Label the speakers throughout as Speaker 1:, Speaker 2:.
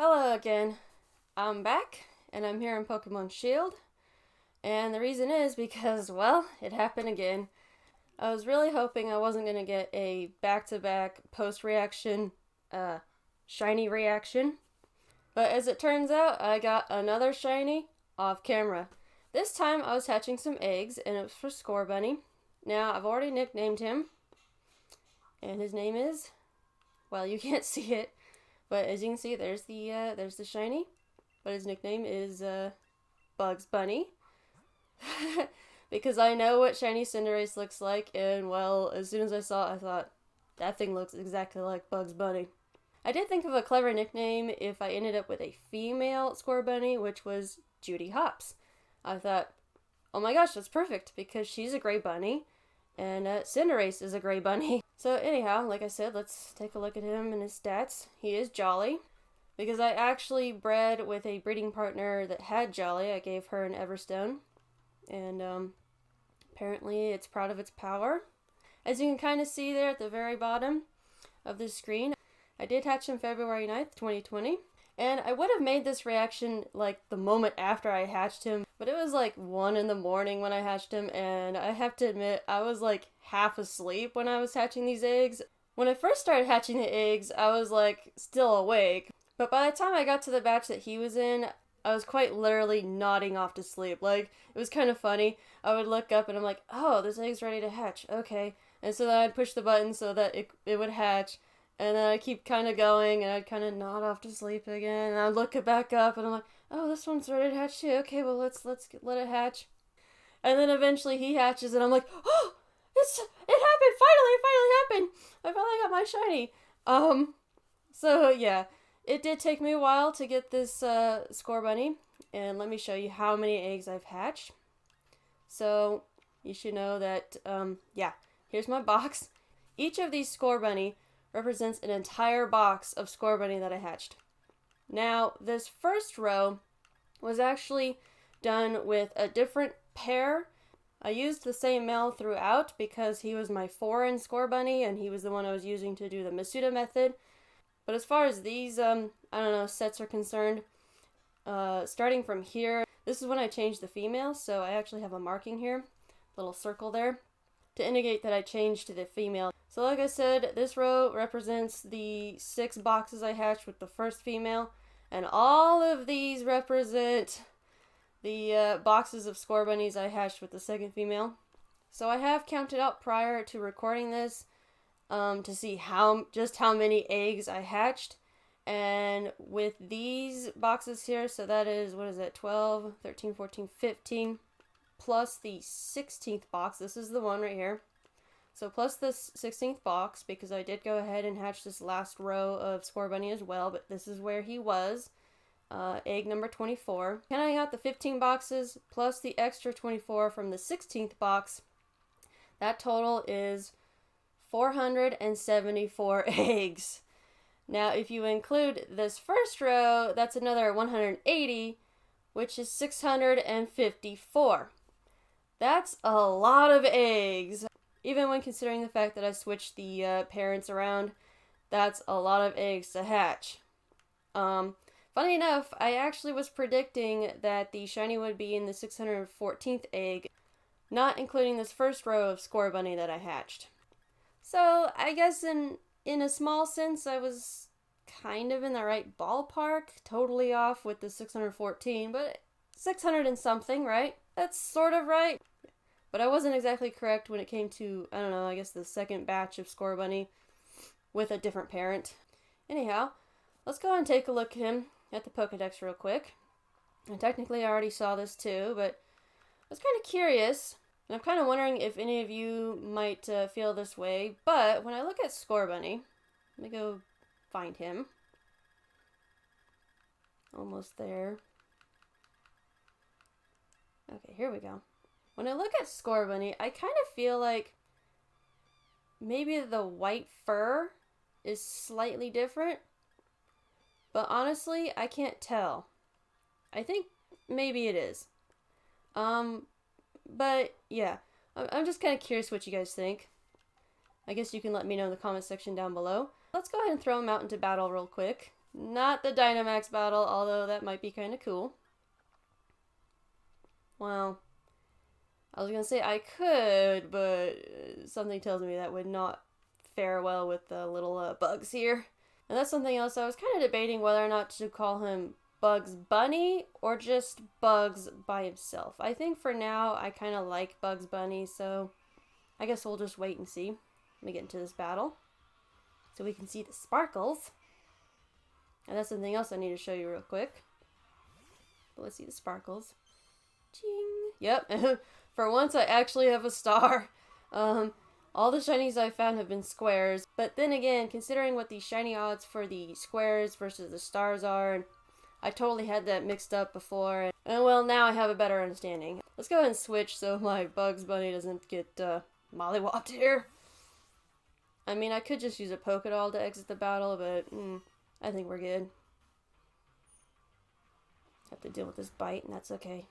Speaker 1: Hello again. I'm back, and I'm here in Pokemon Shield. And the reason is because, well, it happened again. I was really hoping I wasn't going to get a back-to-back post-reaction, shiny reaction. But as it turns out, I got another shiny off camera. This time I was hatching some eggs, and it was for Scorbunny. Now, I've already nicknamed him, and his name is, well, you can't see it, but as you can see, there's the shiny. But his nickname is Bugs Bunny. Because I know what shiny Cinderace looks like, and well, as soon as I saw it, I thought, that thing looks exactly like Bugs Bunny. I did think of a clever nickname if I ended up with a female Scorbunny, which was Judy Hopps. I thought, oh my gosh, that's perfect, because she's a gray bunny, and Cinderace is a gray bunny. So anyhow, like I said, let's take a look at him and his stats. He is Jolly, because I actually bred with a breeding partner that had Jolly. I gave her an Everstone, and apparently it's proud of its power. As you can kind of see there at the very bottom of the screen, I did hatch him February 9th, 2020. And I would have made this reaction like the moment after I hatched him, but it was like 1 in the morning when I hatched him, and I have to admit, I was like half asleep when I was hatching these eggs. When I first started hatching the eggs, I was like still awake, but by the time I got to the batch that he was in, I was quite literally nodding off to sleep. Like, it was kind of funny. I would look up and I'm like, oh, this egg's ready to hatch, okay. And so then I'd push the button so that it would hatch. And then I'd keep kind of going, and I'd kind of nod off to sleep again. And I'd look it back up, and I'm like, oh, this one's ready to hatch too. Okay, well, let it hatch. And then eventually he hatches, and I'm like, oh, it happened! Finally, it finally happened! I finally got my shiny. So yeah, it did take me a while to get this Scorbunny, and let me show you how many eggs I've hatched. So you should know that, yeah, here's my box. Each of these Scorbunny represents an entire box of Scorbunny that I hatched. Now, this first row was actually done with a different pair. I used the same male throughout because he was my foreign Scorbunny and he was the one I was using to do the Masuda method. But as far as these, sets are concerned, starting from here, this is when I changed the female, so I actually have a marking here, little circle there, to indicate that I changed to the female. So like I said, this row represents the 6 boxes I hatched with the first female, and all of these represent the boxes of Scorbunnies I hatched with the second female. So I have counted out prior to recording this to see just how many eggs I hatched, and with these boxes here, so that is, 12, 13, 14, 15, plus the 16th box, this is the one right here. So plus this 16th box, because I did go ahead and hatch this last row of Scorbunny as well, but this is where he was, egg number 24. Counting out the 15 boxes plus the extra 24 from the 16th box, that total is 474 eggs. Now if you include this first row, that's another 180, which is 654. That's a lot of eggs. Even when considering the fact that I switched the parents around, that's a lot of eggs to hatch. Funny enough, I actually was predicting that the shiny would be in the 614th egg, not including this first row of Scorbunny that I hatched. So I guess in a small sense, I was kind of in the right ballpark, totally off with the 614, but 600 and something, right? That's sort of right. But I wasn't exactly correct when it came to, I guess the second batch of Scorbunny with a different parent. Anyhow, let's go and take a look at the Pokedex real quick. And technically I already saw this too, but I was kind of curious, and I'm kind of wondering if any of you might feel this way, but when I look at Scorbunny, let me go find him. Almost there. Okay, here we go. When I look at Scorbunny, I kind of feel like maybe the white fur is slightly different, but honestly, I can't tell. I think maybe it is. But yeah, I'm just kind of curious what you guys think. I guess you can let me know in the comment section down below. Let's go ahead and throw him out into battle real quick. Not the Dynamax battle, although that might be kind of cool. Well, I was gonna say I could, but something tells me that would not fare well with the little bugs here. And that's something else. I was kind of debating whether or not to call him Bugs Bunny or just Bugs by himself. I think for now I kind of like Bugs Bunny, so I guess we'll just wait and see. Let me get into this battle so we can see the sparkles. And that's something else I need to show you real quick. But let's see the sparkles. Ching. Yep. For once I actually have a star. All the shinies I found have been squares. But then again, considering what the shiny odds for the squares versus the stars are, I totally had that mixed up before. And well, now I have a better understanding. Let's go ahead and switch so my Bugs Bunny doesn't get mollywopped here. I mean, I could just use a Pokédoll to exit the battle, but I think we're good. Have to deal with this bite, and that's okay.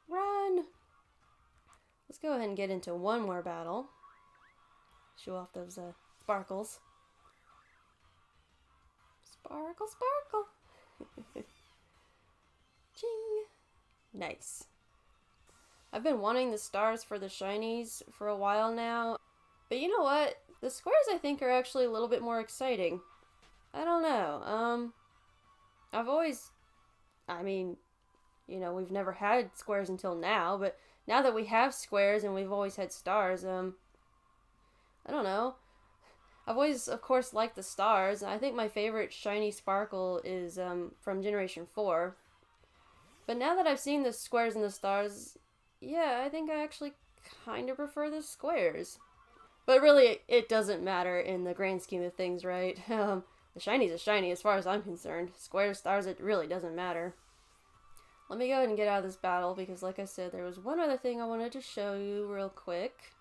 Speaker 1: Run! Let's go ahead and get into one more battle. Show off those sparkles. Sparkle, sparkle! Ching! Nice. I've been wanting the stars for the shinies for a while now. But you know what? The squares I think are actually a little bit more exciting. I don't know. I've always... I mean, you know, we've never had squares until now, but now that we have squares and we've always had stars, I don't know. I've always, of course, liked the stars. I think my favorite shiny sparkle is from Generation 4. But now that I've seen the squares and the stars, yeah, I think I actually kind of prefer the squares. But really, it doesn't matter in the grand scheme of things, right? The shiny's a shiny as far as I'm concerned. Squares, stars, it really doesn't matter. Let me go ahead and get out of this battle because, like I said, there was one other thing I wanted to show you real quick.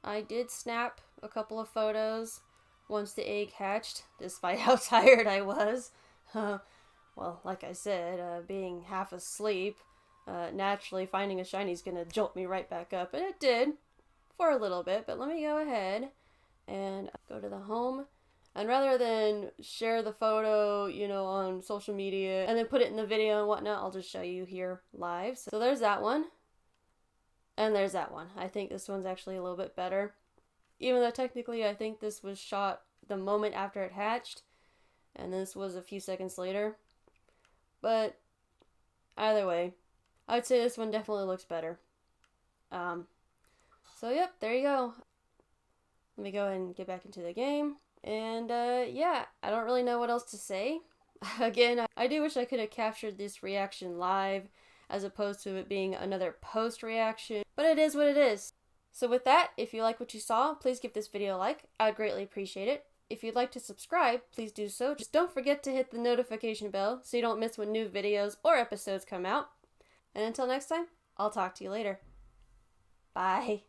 Speaker 1: I did snap a couple of photos once the egg hatched, despite how tired I was. Well, like I said, being half asleep, naturally finding a shiny is going to jolt me right back up. And it did, for a little bit. But let me go ahead and go to the home. And rather than share the photo, you know, on social media and then put it in the video and whatnot, I'll just show you here live. So there's that one. And there's that one. I think this one's actually a little bit better. Even though technically I think this was shot the moment after it hatched. And this was a few seconds later. But either way, I would say this one definitely looks better. So yep, there you go. Let me go ahead and get back into the game. And yeah, I don't really know what else to say. Again, I do wish I could have captured this reaction live as opposed to it being another post reaction, but it is what it is. So with that, if you like what you saw, please give this video a like. I'd greatly appreciate it. If you'd like to subscribe, please do so. Just don't forget to hit the notification bell so you don't miss when new videos or episodes come out. And until next time, I'll talk to you later. Bye.